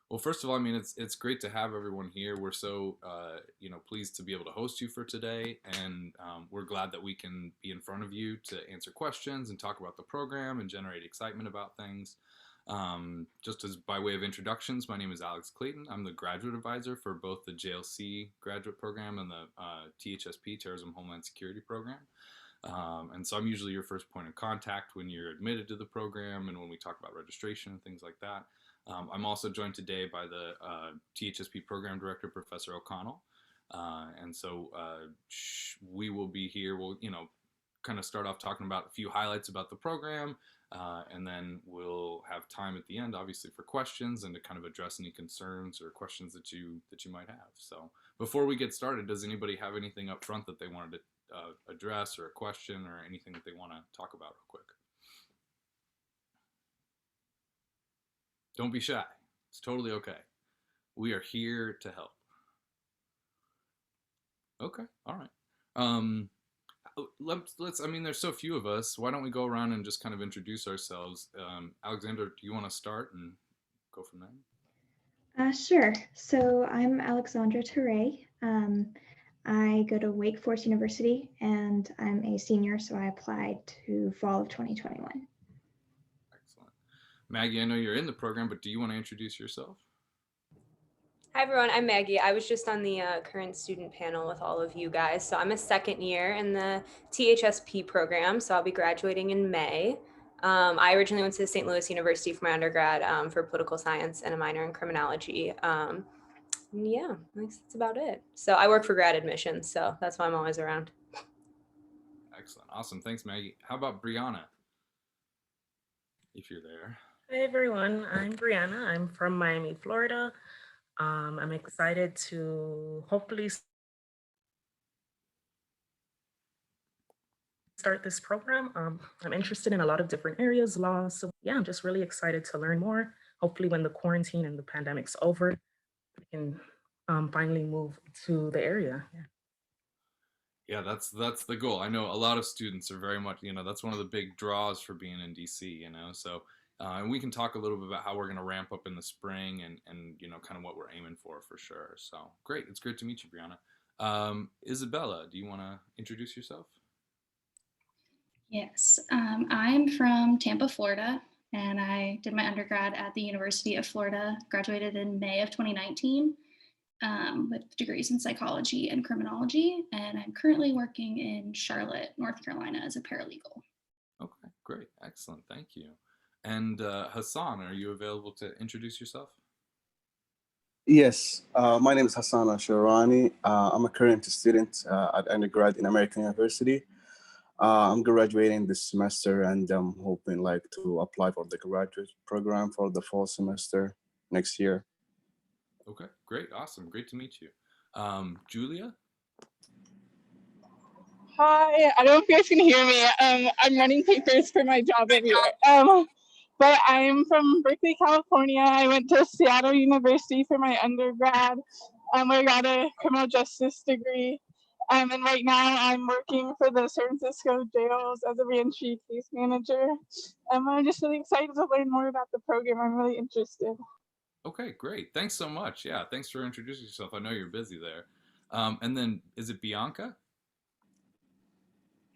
Well, first of all, I mean, it's great to have everyone here. We're so pleased to be able to host you for today, and we're glad that we can be in front of you to answer questions and talk about the program and generate excitement about things. Just as by way of introductions, my name is Alex Clayton. I'm the graduate advisor for both the JLC graduate program and the THSP Terrorism Homeland Security program. And so I'm usually your first point of contact when you're admitted to the program and when we talk about registration and things like that. I'm also joined today by the THSP program director, Professor O'Connell. And so we will be here. We'll, kind of start off talking about a few highlights about the program, and then we'll have time at the end, obviously, for questions and to kind of address any concerns or questions that you might have. So before we get started, does anybody have anything up front that they wanted to address, or a question, or anything that they want to talk about real quick? Don't be shy. It's totally okay. We are here to help. Okay, all right. Let's. I mean, there's so few of us. Why don't we go around and just kind of introduce ourselves? Alexander, do you want to start and go from there? Sure. So I'm Alexandra Teray. I go to Wake Forest University and I'm a senior, so I applied to fall of 2021. Excellent. Maggie, I know you're in the program, but do you want to introduce yourself? Hi everyone, I'm Maggie. I was just on the current student panel with all of you guys. So I'm a second year in the THSP program, so I'll be graduating in May. I originally went to St. Louis University for my undergrad for political science and a minor in criminology. Yeah, that's about it. So I work for grad admissions, so that's why I'm always around. Excellent. Awesome. Thanks, Maggie. How about Brianna? If you're there. Hey everyone, I'm Brianna. I'm from Miami, Florida. I'm excited to hopefully start this program. I'm interested in a lot of different areas, law. So yeah, I'm just really excited to learn more. Hopefully when the quarantine and the pandemic's over, we can finally move to the area. Yeah, that's the goal. I know a lot of students are very much, that's one of the big draws for being in DC, So, and we can talk a little bit about how we're going to ramp up in the spring and kind of what we're aiming for sure. So, great. It's great to meet you, Brianna. Isabella, do you want to introduce yourself? Yes, I'm from Tampa, Florida, and I did my undergrad at the University of Florida, graduated in May of 2019 with degrees in psychology and criminology, and I'm currently working in Charlotte, North Carolina as a paralegal. Okay, great. Excellent. Thank you. And Hassan, are you available to introduce yourself? Yes, my name is Hassan Al-Shirani. I'm a current student at undergrad in American University. I'm graduating this semester and I'm hoping to apply for the graduate program for the fall semester next year. Okay, great. Awesome. Great to meet you. Julia? Hi, I don't know if you guys can hear me. I'm running papers for my job anyway. But I'm from Berkeley, California. I went to Seattle University for my undergrad, where I got a criminal justice degree. And right now I'm working for the San Francisco jails as a reentry case manager. I'm just really excited to learn more about the program. I'm really interested. Okay, great. Thanks so much. Yeah, thanks for introducing yourself. I know you're busy there. And then, is it Bianca?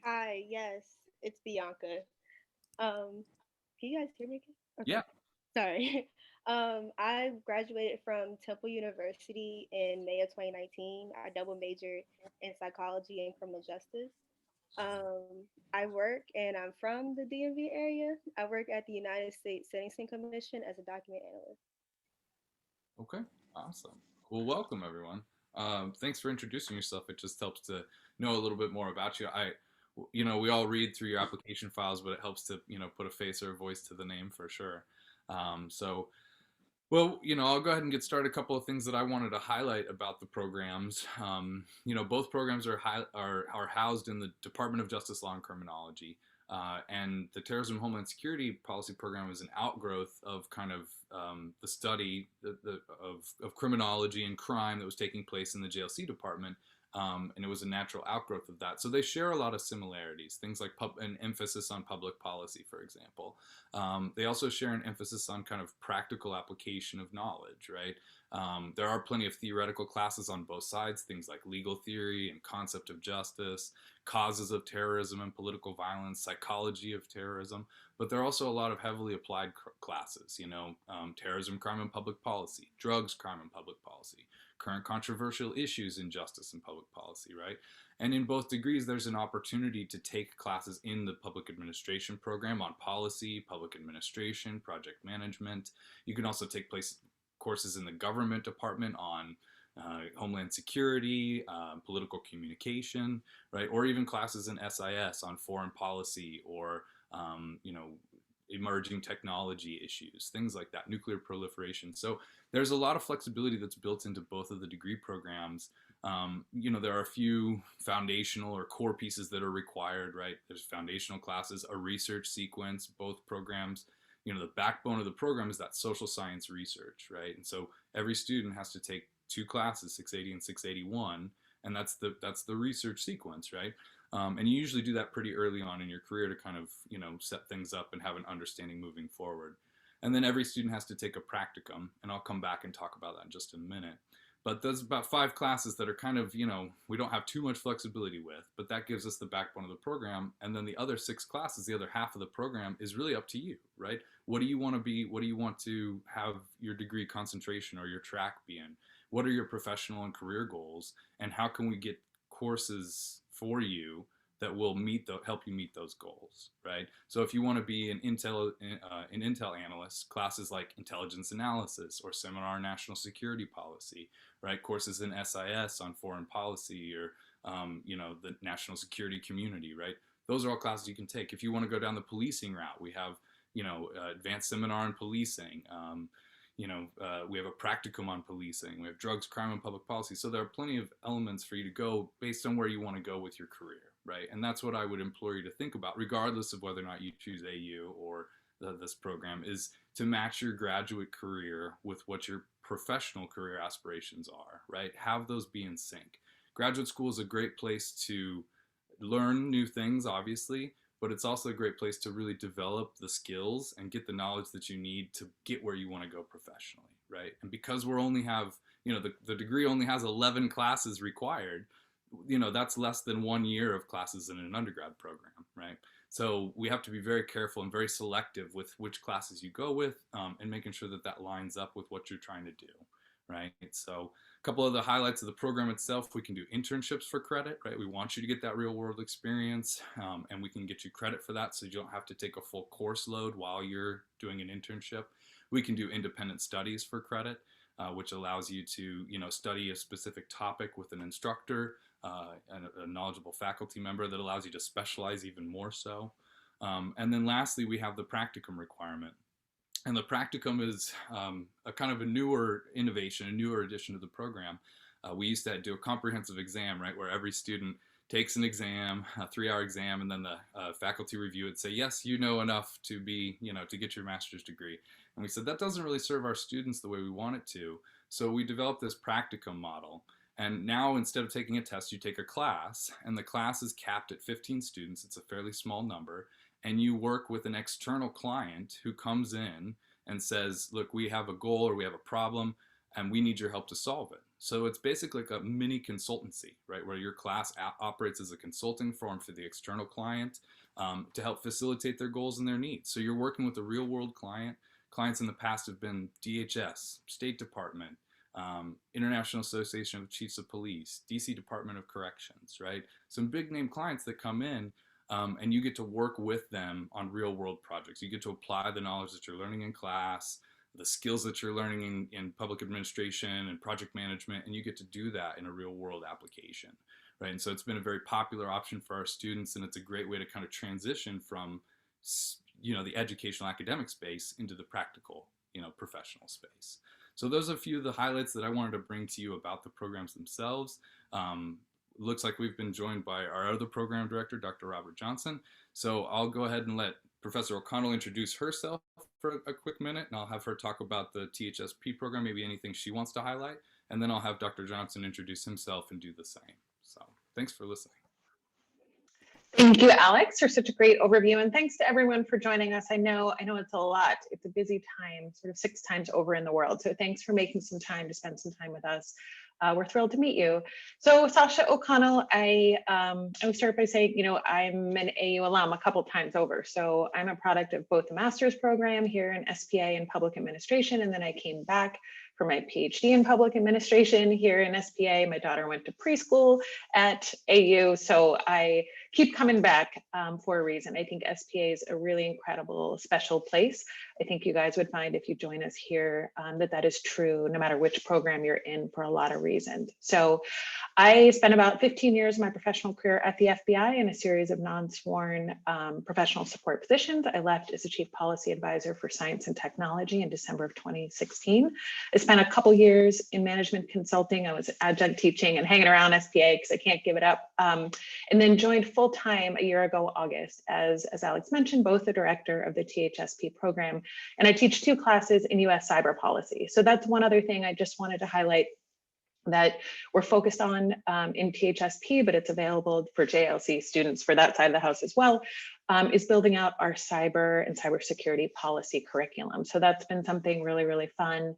Hi, yes, it's Bianca. Can you guys hear me? Okay. Yeah. Sorry. I graduated from Temple University in May of 2019. I double majored in psychology and criminal justice. I work and I'm from the DMV area. I work at the United States Sentencing Commission as a document analyst. Okay, awesome. Well, welcome everyone. Thanks for introducing yourself. It just helps to know a little bit more about you. We all read through your application files, but it helps to, put a face or a voice to the name for sure. Well, I'll go ahead and get started. A couple of things that I wanted to highlight about the programs. Both programs are housed in the Department of Justice, Law, and Criminology. And the Terrorism Homeland Security Policy Program is an outgrowth of kind of the study of criminology and crime that was taking place in the JLC department. and it was a natural outgrowth of that. So they share a lot of similarities, things like an emphasis on public policy, for example. They also share an emphasis on kind of practical application of knowledge, right? There are plenty of theoretical classes on both sides, things like legal theory and concept of justice, causes of terrorism and political violence, psychology of terrorism, but there are also a lot of heavily applied classes, terrorism, crime, and public policy, drugs, crime, and public policy, current controversial issues in justice and public policy, right? And in both degrees, there's an opportunity to take classes in the public administration program on policy, public administration, project management. You can also take courses in the government department on Homeland Security, political communication, right? Or even classes in SIS on foreign policy or, emerging technology issues, things like that, nuclear proliferation. So there's a lot of flexibility that's built into both of the degree programs. There are a few foundational or core pieces that are required, right? There's foundational classes, a research sequence, both programs. The backbone of the program is that social science research, right? And so every student has to take 2 classes, 680 and 681, and that's the research sequence, right? And you usually do that pretty early on in your career to kind of, set things up and have an understanding moving forward. And then every student has to take a practicum, and I'll come back and talk about that in just a minute. But there's about 5 classes that are kind of, we don't have too much flexibility with, but that gives us the backbone of the program. And then the other 6 classes, the other half of the program, is really up to you, right? What do you want to be? What do you want to have your degree concentration or your track be in? What are your professional and career goals? And how can we get courses for you that will help you meet those goals, right? So if you want to be an Intel analyst, classes like intelligence analysis or seminar on national security policy, right? Courses in SIS on foreign policy or the national security community, right? Those are all classes you can take. If you want to go down the policing route, we have advanced seminar on policing. We have a practicum on policing. We have drugs, crime, and public policy. So there are plenty of elements for you to go based on where you want to go with your career, right? And that's what I would implore you to think about, regardless of whether or not you choose AU or this program, is to match your graduate career with what your professional career aspirations are, right? Have those be in sync. Graduate school is a great place to learn new things, obviously, but it's also a great place to really develop the skills and get the knowledge that you need to get where you want to go professionally, right? And because we only have, the degree only has 11 classes required, that's less than 1 year of classes in an undergrad program, right? So we have to be very careful and very selective with which classes you go with, and making sure that that lines up with what you're trying to do, right? So a couple of the highlights of the program itself: we can do internships for credit, right? We want you to get that real world experience, and we can get you credit for that so you don't have to take a full course load while you're doing an internship. We can do independent studies for credit, which allows you to, study a specific topic with an instructor, and a knowledgeable faculty member that allows you to specialize even more so. And then lastly, we have the practicum requirement. And the practicum is a kind of a newer innovation, a newer addition to the program. We used to do a comprehensive exam, right, where every student takes an exam, a 3-hour exam, and then the faculty review would say, yes, you know enough to be, to get your master's degree. And we said that doesn't really serve our students the way we want it to. So we developed this practicum model. And now, instead of taking a test, you take a class, and the class is capped at 15 students. It's a fairly small number. And you work with an external client who comes in and says, look, we have a goal or we have a problem, and we need your help to solve it. So it's basically like a mini consultancy, right, where your class operates as a consulting firm for the external client, to help facilitate their goals and their needs. So you're working with a real world client. Clients in the past have been DHS, State Department, International Association of Chiefs of Police, DC Department of Corrections, right? Some big name clients that come in, and you get to work with them on real world projects. You get to apply the knowledge that you're learning in class, the skills that you're learning in public administration and project management, and you get to do that in a real world application, right? And so it's been a very popular option for our students, and it's a great way to kind of transition from, the educational academic space into the practical, professional space. So those are a few of the highlights that I wanted to bring to you about the programs themselves. Looks like we've been joined by our other program director, Dr. Robert Johnson. So I'll go ahead and let Professor O'Connell introduce herself for a quick minute, and I'll have her talk about the THSP program, maybe anything she wants to highlight, and then I'll have Dr. Johnson introduce himself and do the same. So thanks for listening. Thank you, Alex, for such a great overview. And thanks to everyone for joining us. I know it's a lot. It's a busy time, sort of 6 times over in the world. So thanks for making some time to spend some time with us. We're thrilled to meet you. So Sasha O'Connell, I would start by saying, I'm an AU alum a couple times over. So I'm a product of both the master's program here in SPA in public administration, and then I came back for my PhD in public administration here in SPA. My daughter went to preschool at AU, so I keep coming back for a reason. I think SPA is a really incredible, special place. I think you guys would find if you join us here that is true no matter which program you're in for a lot of reasons. So I spent about 15 years of my professional career at the FBI in a series of non-sworn professional support positions. I left as a chief policy advisor for science and technology in December of 2016. I spent a couple years in management consulting. I was adjunct teaching and hanging around SPA because I can't give it up. And then joined full-time a year ago, August, as Alex mentioned, both the director of the THSP program, and I teach 2 classes in US cyber policy. So that's one other thing I just wanted to highlight that we're focused on in THSP, but it's available for JLC students for that side of the house as well, is building out our cyber and cybersecurity policy curriculum. So that's been something really, really fun.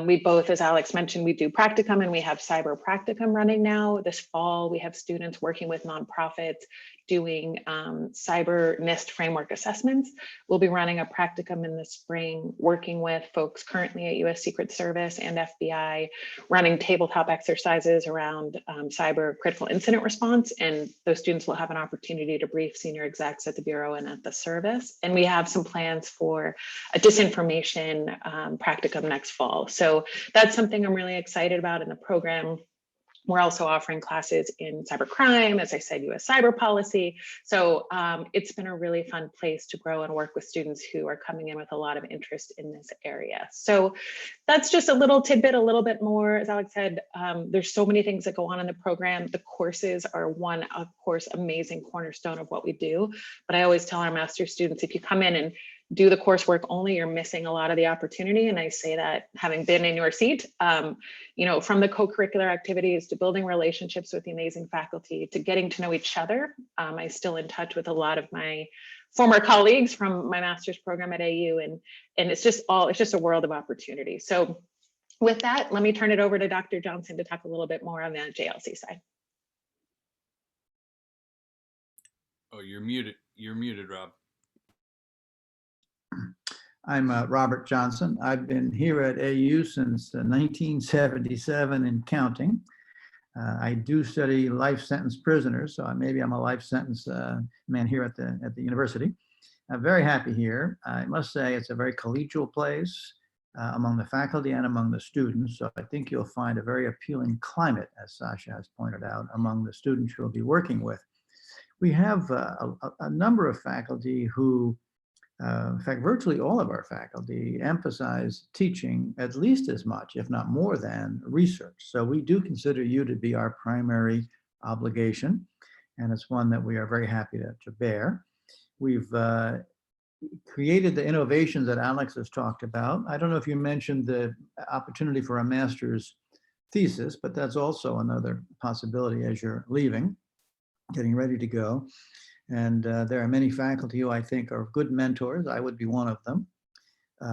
We both, as Alex mentioned, we do practicum and we have cyber practicum running now. This fall, we have students working with nonprofits doing cyber NIST framework assessments. We'll be running a practicum in the spring, working with folks currently at US Secret Service and FBI, running tabletop exercises around cyber critical incident response. And those students will have an opportunity to brief senior execs at the Bureau and at the service. And we have some plans for a disinformation practicum next fall. So that's something I'm really excited about in the program. We're also offering classes in cybercrime, as I said, US cyber policy. So it's been a really fun place to grow and work with students who are coming in with a lot of interest in this area. So that's just a little tidbit, a little bit more. As Alex said, there's so many things that go on in the program. The courses are one, of course, amazing cornerstone of what we do. But I always tell our master's students, if you come in and do the coursework only, you're missing a lot of the opportunity. And I say that having been in your seat, from the co-curricular activities to building relationships with the amazing faculty to getting to know each other. I'm still in touch with a lot of my former colleagues from my master's program at AU, and it's just a world of opportunity. So with that, let me turn it over to Dr. Johnson to talk a little bit more on the JLC side. Oh, you're muted. You're muted, Rob. I'm Robert Johnson. I've been here at AU since 1977 and counting. I do study life sentence prisoners, so maybe I'm a life sentence man here at the university. I'm very happy here. I must say it's a very collegial place among the faculty and among the students. So I think you'll find a very appealing climate, as Sasha has pointed out, among the students you'll be working with. We have a number of faculty who in fact, virtually all of our faculty emphasize teaching at least as much, if not more than research. So we do consider you to be our primary obligation, and it's one that we are very happy to bear. We've created the innovations that Alex has talked about. I don't know if you mentioned the opportunity for a master's thesis, but that's also another possibility as you're leaving, getting ready to go. And there are many faculty who I think are good mentors. I would be one of them.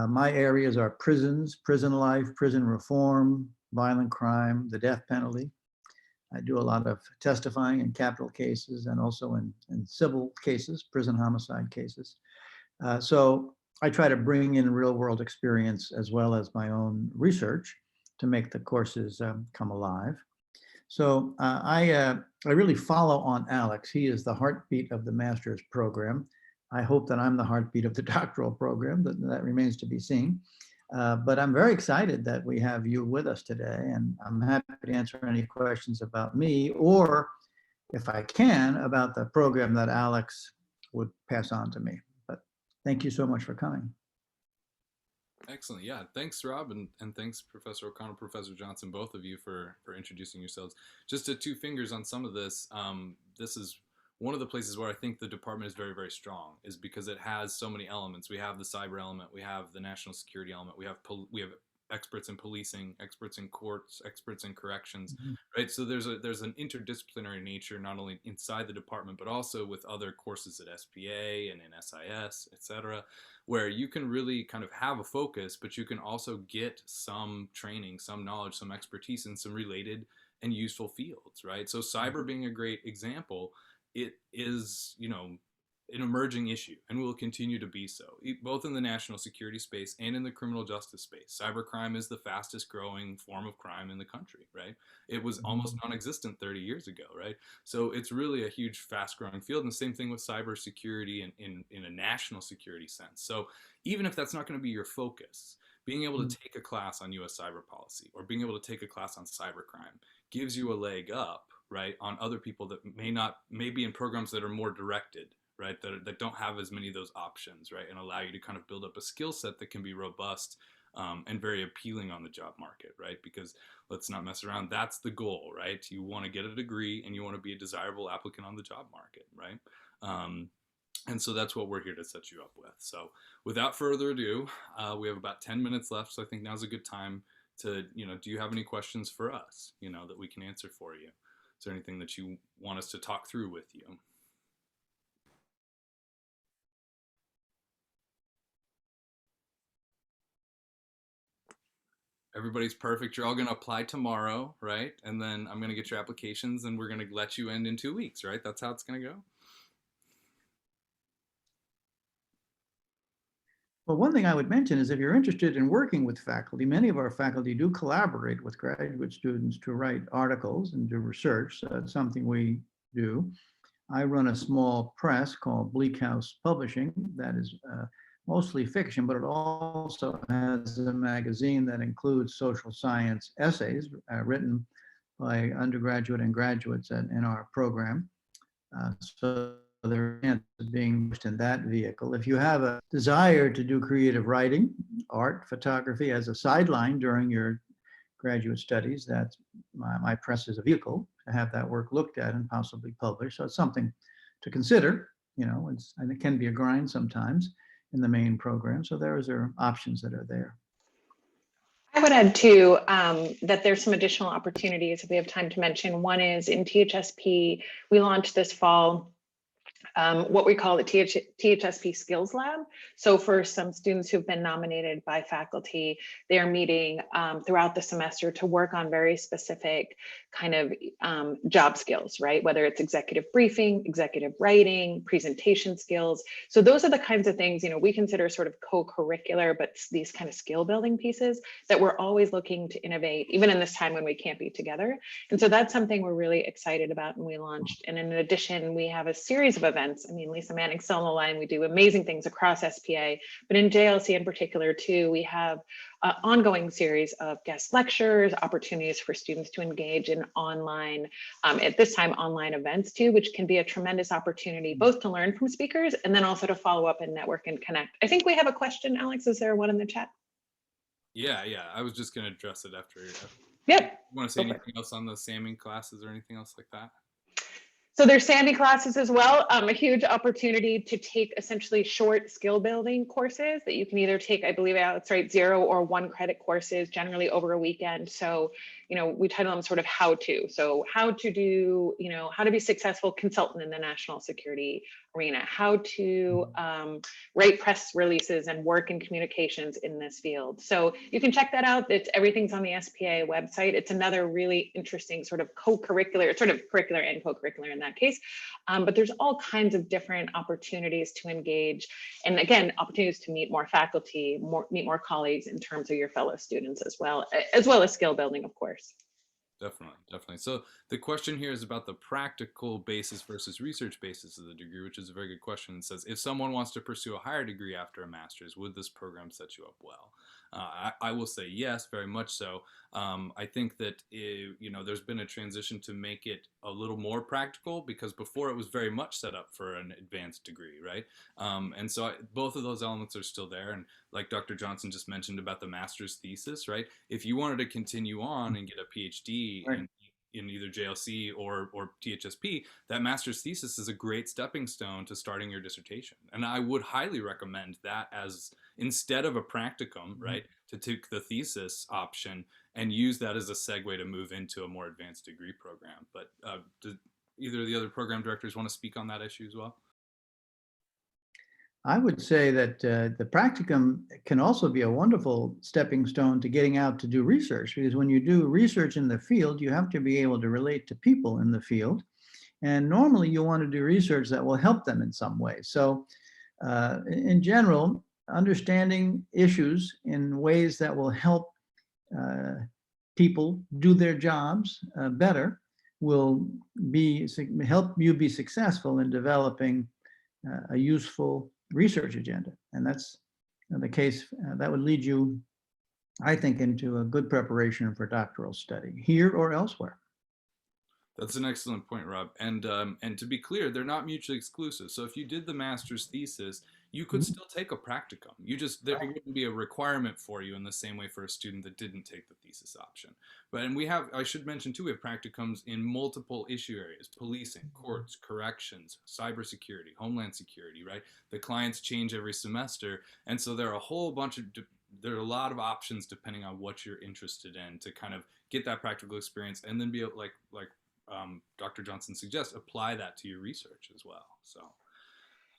My areas are prisons, prison life, prison reform, violent crime, the death penalty. I do a lot of testifying in capital cases and also in civil cases, prison homicide cases. So I try to bring in real world experience as well as my own research to make the courses come alive. So I really follow on Alex. He is the heartbeat of the master's program. I hope that I'm the heartbeat of the doctoral program, but that remains to be seen. But I'm very excited that we have you with us today, and I'm happy to answer any questions about me, or if I can, about the program that Alex would pass on to me. But thank you so much for coming. Excellent. Yeah. Thanks, Rob. And thanks, Professor O'Connell, Professor Johnson, both of you for introducing yourselves. Just to 2 fingers on some of this, this is one of the places where I think the department is very, very strong, is because it has so many elements. We have the cyber element, we have the national security element, we have experts in policing, experts in courts, experts in corrections, Mhm. right? So there's an interdisciplinary nature not only inside the department but also with other courses at SPA and in SIS, et cetera, where you can really kind of have a focus, but you can also get some training, some knowledge, some expertise in some related and useful fields, right? So cyber being a great example, it is, an emerging issue and will continue to be so, both in the national security space and in the criminal justice space. Cybercrime is the fastest growing form of crime in the country, right? It was almost non-existent 30 years ago, right? So it's really a huge, fast growing field. And the same thing with cybersecurity in a national security sense. So even if that's not going to be your focus, being able to take a class on US cyber policy or being able to take a class on cybercrime gives you a leg up, right, on other people that may be in programs that are more directed, right, that don't have as many of those options, right, and allow you to kind of build up a skill set that can be robust and very appealing on the job market, right? Because let's not mess around. That's the goal, right? You want to get a degree and you want to be a desirable applicant on the job market, right? And so that's what we're here to set you up with. So without further ado, we have about 10 minutes left. So I think now's a good time to, do you have any questions for us, that we can answer for you? Is there anything that you want us to talk through with you? Everybody's perfect. You're all going to apply tomorrow, right? And then I'm going to get your applications and we're going to let you in 2 weeks, right? That's how it's going to go. Well, one thing I would mention is if you're interested in working with faculty, many of our faculty do collaborate with graduate students to write articles and do research. So that's something we do. I run a small press called Bleak House Publishing that is mostly fiction, but it also has a magazine that includes social science essays written by undergraduate and graduates in our program. So they're being pushed in that vehicle. If you have a desire to do creative writing, art, photography as a sideline during your graduate studies, that's my press is a vehicle to have that work looked at and possibly published. So it's something to consider, and it can be a grind sometimes in the main program. So those are options that are there. I would add too that there's some additional opportunities if we have time to mention. One is in THSP, we launched this fall what we call the THSP Skills Lab. So for some students who've been nominated by faculty, they are meeting throughout the semester to work on very specific kind of job skills, right? Whether it's executive briefing, executive writing, presentation skills. So those are the kinds of things, we consider sort of co-curricular, but these kind of skill building pieces that we're always looking to innovate, even in this time when we can't be together. And so that's something we're really excited about and we launched. And in addition, we have a series of events. I mean, Lisa Manning's still on the line. We do amazing things across SPA, but in JLC in particular too, we have an ongoing series of guest lectures, opportunities for students to engage in online, at this time, online events too, which can be a tremendous opportunity both to learn from speakers and then also to follow up and network and connect. I think we have a question, Alex. Is there one in the chat? Yeah. I was just going to address it after. Yep. You want to say anything else on the SAMing classes or anything else like that? So there's SAMI classes as well, a huge opportunity to take essentially short skill building courses that you can either take, I believe it's right, 0 or 1 credit courses, generally over a weekend. So, we title them sort of how to. So how to do, how to be successful consultant in the national security arena, how to write press releases and work in communications in this field. So you can check that out. Everything's on the SPA website. It's another really interesting sort of co-curricular, sort of curricular and co-curricular in that case. But there's all kinds of different opportunities to engage. And again, opportunities to meet more faculty, meet more colleagues in terms of your fellow students as well as skill building, of course. Definitely. So the question here is about the practical basis versus research basis of the degree, which is a very good question. It says, if someone wants to pursue a higher degree after a master's, would this program set you up well? I will say yes, very much so. I think that there's been a transition to make it a little more practical because before it was very much set up for an advanced degree, right? And so both of those elements are still there. And like Dr. Johnson just mentioned about the master's thesis, right? If you wanted to continue on and get a PhD in either JLC or THSP, that master's thesis is a great stepping stone to starting your dissertation. And I would highly recommend that as instead of a practicum, right, to take the thesis option and use that as a segue to move into a more advanced degree program. But do either of the other program directors want to speak on that issue as well? I would say that the practicum can also be a wonderful stepping stone to getting out to do research, because when you do research in the field, you have to be able to relate to people in the field. And normally you want to do research that will help them in some way. So in general, understanding issues in ways that will help people do their jobs better will help you be successful in developing a useful research agenda. And that's the case that would lead you, I think, into a good preparation for doctoral study here or elsewhere. That's an excellent point, Rob. And to be clear, they're not mutually exclusive. So if you did the master's thesis, you could still take a practicum. There wouldn't be a requirement for you in the same way for a student that didn't take the thesis option. And I should mention too, we have practicums in multiple issue areas: policing, courts, corrections, cybersecurity, homeland security, right? The clients change every semester. And so there are a lot of options depending on what you're interested in to kind of get that practical experience and then be able, like Dr. Johnson suggests, apply that to your research as well. So.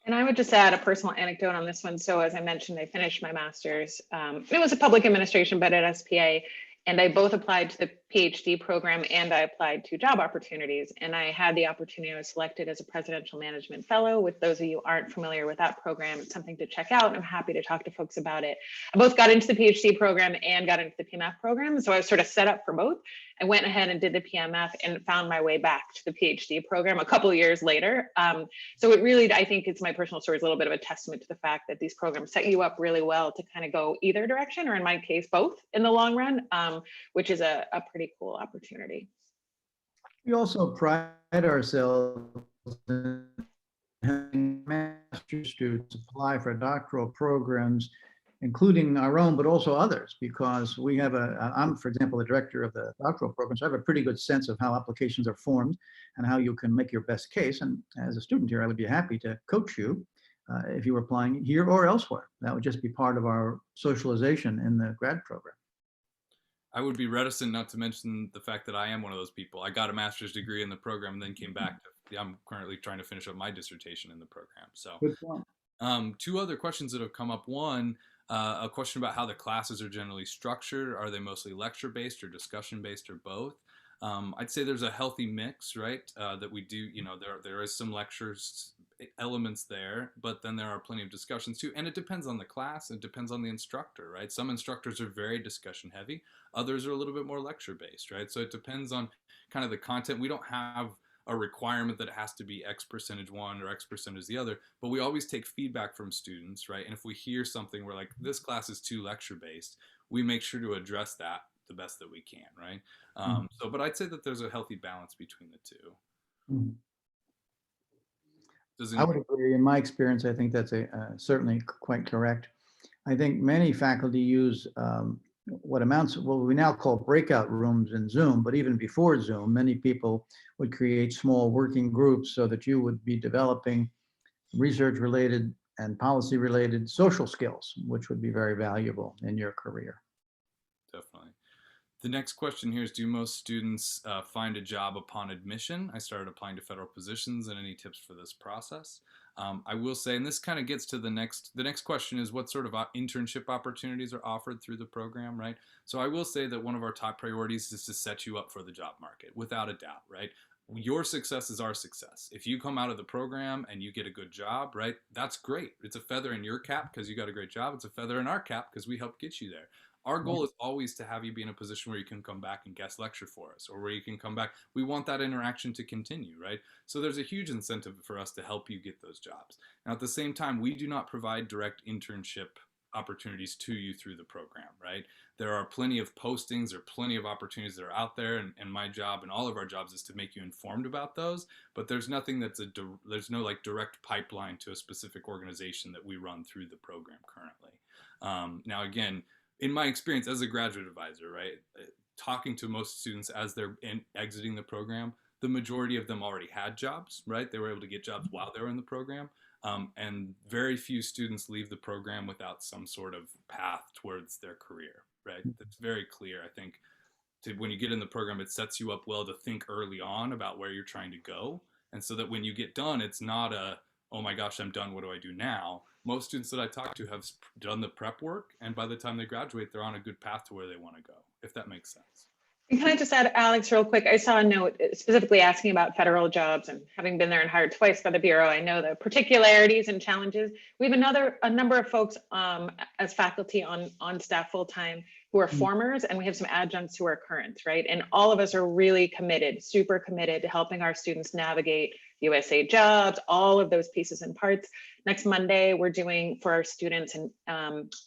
And I would just add a personal anecdote on this one. So as I mentioned, I finished my master's. It was a public administration, but at SPA. And I both applied to the PhD program and I applied to job opportunities. And I had the opportunity, I was selected as a presidential management fellow. With those of you who aren't familiar with that program, it's something to check out. I'm happy to talk to folks about it. I both got into the PhD program and got into the PMF program. So I was sort of set up for both. I went ahead and did the PMF and found my way back to the PhD program a couple of years later. So it really, I think it's my personal story, is a little bit of a testament to the fact that these programs set you up really well to kind of go either direction, or in my case, both in the long run, which is a pretty cool opportunity. We also pride ourselves in having master's students apply for doctoral programs, including our own, but also others, because we have I'm, for example, the director of the doctoral program, so I have a pretty good sense of how applications are formed and how you can make your best case. And as a student here, I would be happy to coach you if you were applying here or elsewhere. That would just be part of our socialization in the grad program. I would be reticent not to mention the fact that I am one of those people. I got a master's degree in the program and then came back. I'm currently trying to finish up my dissertation in the program. So, good point. Two other questions that have come up. One, a question about how the classes are generally structured. Are they mostly lecture-based or discussion-based, or both? I'd say there's a healthy mix, right? That we do, there is some lectures elements there, but then there are plenty of discussions too. And it depends on the class. It depends on the instructor, right? Some instructors are very discussion heavy. Others are a little bit more lecture based, right? So it depends on kind of the content. We don't have a requirement that it has to be X percentage one or X percentage the other, but we always take feedback from students, right? And if we hear something where like this class is too lecture based, we make sure to address that the best that we can, right? But I'd say that there's a healthy balance between the two. Mm-hmm. I would agree. In my experience, I think that's certainly quite correct. I think many faculty use what we now call breakout rooms in Zoom, but even before Zoom, many people would create small working groups so that you would be developing research-related and policy-related social skills, which would be very valuable in your career. Definitely. The next question here is, do most students find a job upon admission? I started applying to federal positions, and any tips for this process? I will say, and this kind of gets to the next question is, what sort of internship opportunities are offered through the program, right? So I will say that one of our top priorities is to set you up for the job market, without a doubt, right? Your success is our success. If you come out of the program and you get a good job, right, that's great. It's a feather in your cap because you got a great job. It's a feather in our cap because we helped get you there. Our goal is always to have you be in a position where you can come back and guest lecture for us, or where you can come back. We want that interaction to continue, right? So there's a huge incentive for us to help you get those jobs. Now, at the same time, we do not provide direct internship opportunities to you through the program, right? There are plenty of postings or plenty of opportunities that are out there, and my job and all of our jobs is to make you informed about those, but there's nothing there's no like direct pipeline to a specific organization that we run through the program currently. Now, again, in my experience as a graduate advisor, right, talking to most students as they're exiting the program, the majority of them already had jobs, right? They were able to get jobs while they were in the program. And very few students leave the program without some sort of path towards their career, right? That's very clear. I think when you get in the program, it sets you up well to think early on about where you're trying to go. And so that when you get done, it's not a, oh my gosh, I'm done, what do I do now? Most students that I talk to have done the prep work, and by the time they graduate, they're on a good path to where they want to go, if that makes sense. And can I just add, Alex, real quick? I saw a note specifically asking about federal jobs, and having been there and hired twice by the Bureau, I know the particularities and challenges. We have a number of folks as faculty on staff full-time who are formers, and we have some adjuncts who are current, right? And all of us are really committed, super committed to helping our students navigate USA jobs, all of those pieces and parts. Next Monday, we're doing for our students an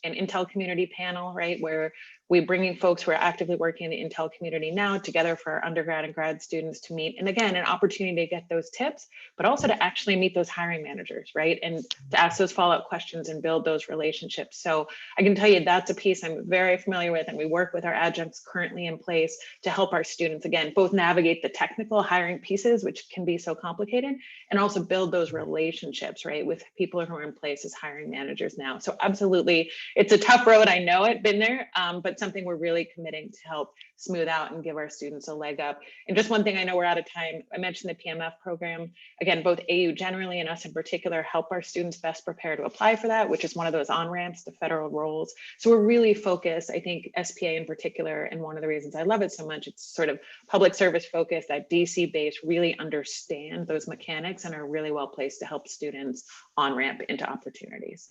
Intel community panel, right? Where we're bringing folks who are actively working in the Intel community now together for our undergrad and grad students to meet. And again, an opportunity to get those tips, but also to actually meet those hiring managers, right? And to ask those follow-up questions and build those relationships. So I can tell you that's a piece I'm very familiar with, and we work with our adjuncts currently in place to help our students, again, both navigate the technical hiring pieces, which can be so complicated, and also build those relationships, right, with people who are in place as hiring managers now. So absolutely, it's a tough road, I know it, been there, but something we're really committing to help smooth out and give our students a leg up. And just one thing, I know we're out of time, I mentioned the PMF program. Again, both AU generally and us in particular help our students best prepare to apply for that, which is one of those on-ramps to federal roles. So we're really focused, I think SPA in particular, and one of the reasons I love it so much, it's sort of public service focused, that DC base really understand those mechanics and are really well placed to help students on-ramp into opportunities.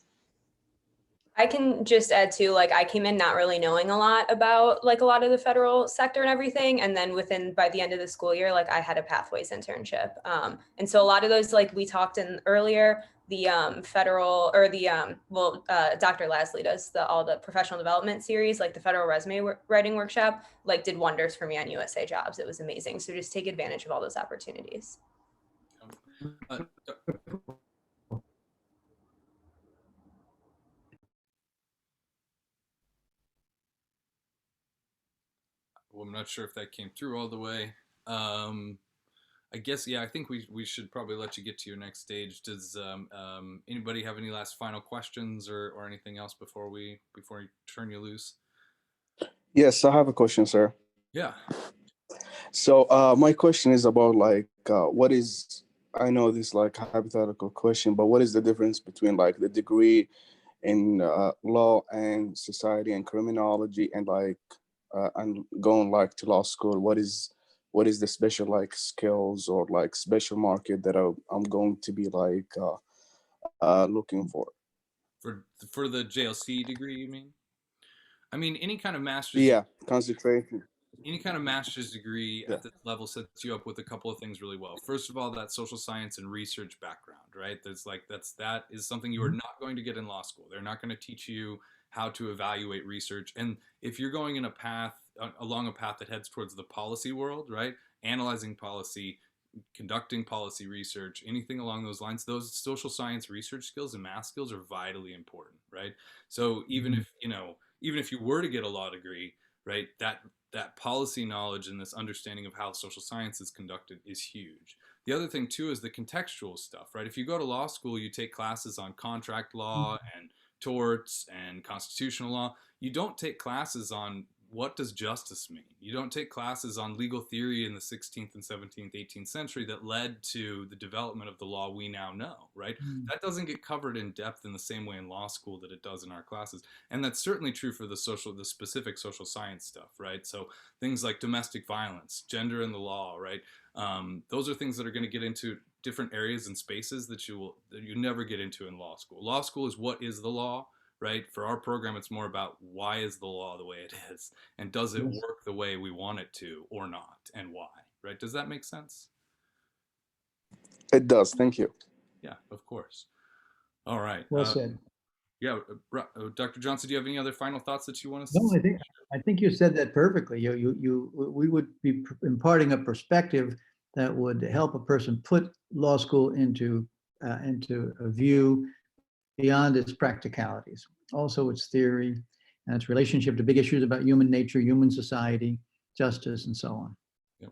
I can just add too, like I came in not really knowing a lot about like a lot of the federal sector and everything. And then by the end of the school year, like I had a pathways internship. And so a lot of those, like we talked in earlier, the federal or the, Dr. Lasley does all the professional development series, like the federal resume writing workshop, like did wonders for me on USA Jobs. It was amazing. So just take advantage of all those opportunities. Well, I'm not sure if that came through all the way. I guess, yeah, I think we should probably let you get to your next stage. Does anybody have any last final questions or anything else before we turn you loose? Yes, I have a question, sir. Yeah. So my question is about like what is, I know this is like a hypothetical question, but what is the difference between like the degree in law and society and criminology and like and going like to law school? What is the special like skills or like special market that I'm going to be like looking for? For the JLC degree, you mean? I mean, any kind of master's. Yeah, concentration. Any kind of master's degree at this level sets you up with a couple of things really well. First of all, that social science and research background, right? That is something you are not going to get in law school. They're not going to teach you how to evaluate research. And if you're going in along a path that heads towards the policy world, right? Analyzing policy, conducting policy research, anything along those lines, those social science research skills and math skills are vitally important, right? So even if you were to get a law degree, right, that policy knowledge and this understanding of how social science is conducted is huge. The other thing too is the contextual stuff, right? If you go to law school, you take classes on contract law and torts and constitutional law. You don't take classes on what does justice mean. You don't take classes on legal theory in the 16th and 17th, 18th century that led to the development of the law we now know, right? That doesn't get covered in depth in the same way in law school that it does in our classes. And that's certainly true for the specific social science stuff, right? So things like domestic violence, gender in the law, right? Those are things that are going to get into different areas and spaces that you never get into in law school. Law school is what is the law, right? For our program, it's more about why is the law the way it is, and does it work the way we want it to or not, and why, right? Does that make sense? It does. Thank you. Yeah, of course. All right. Well said. Yeah, Dr. Johnson, do you have any other final thoughts that you want to say? No, I think you said that perfectly. We would be imparting a perspective that would help a person put law school into a view beyond its practicalities, also its theory and its relationship to big issues about human nature, human society, justice, and so on. Yep.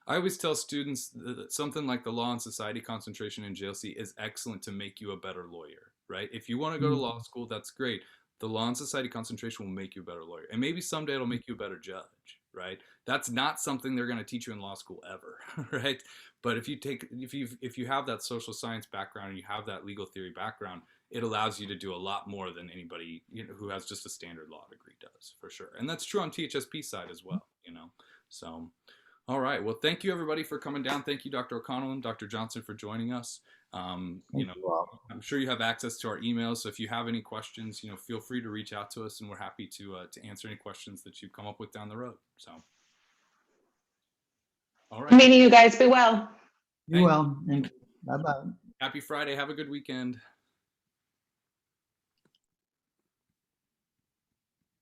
I always tell students that something like the law and society concentration in JLC is excellent to make you a better lawyer, right? If you want to go to law school, that's great. The law and society concentration will make you a better lawyer. And maybe someday it'll make you a better judge, right? That's not something they're going to teach you in law school ever, right? But if you have that social science background and you have that legal theory background, it allows you to do a lot more than anybody, you know, who has just a standard law degree does, for sure. And that's true on THSP side as well, you know. So all right. Well, thank you everybody for coming down. Thank you, Dr. O'Connell and Dr. Johnson, for joining us. You know, I'm sure you have access to our emails. So if you have any questions, you know, feel free to reach out to us, and we're happy to answer any questions that you come up with down the road. So, all right. Meeting you guys. Be well. You well. Bye-bye. Happy Friday. Have a good weekend.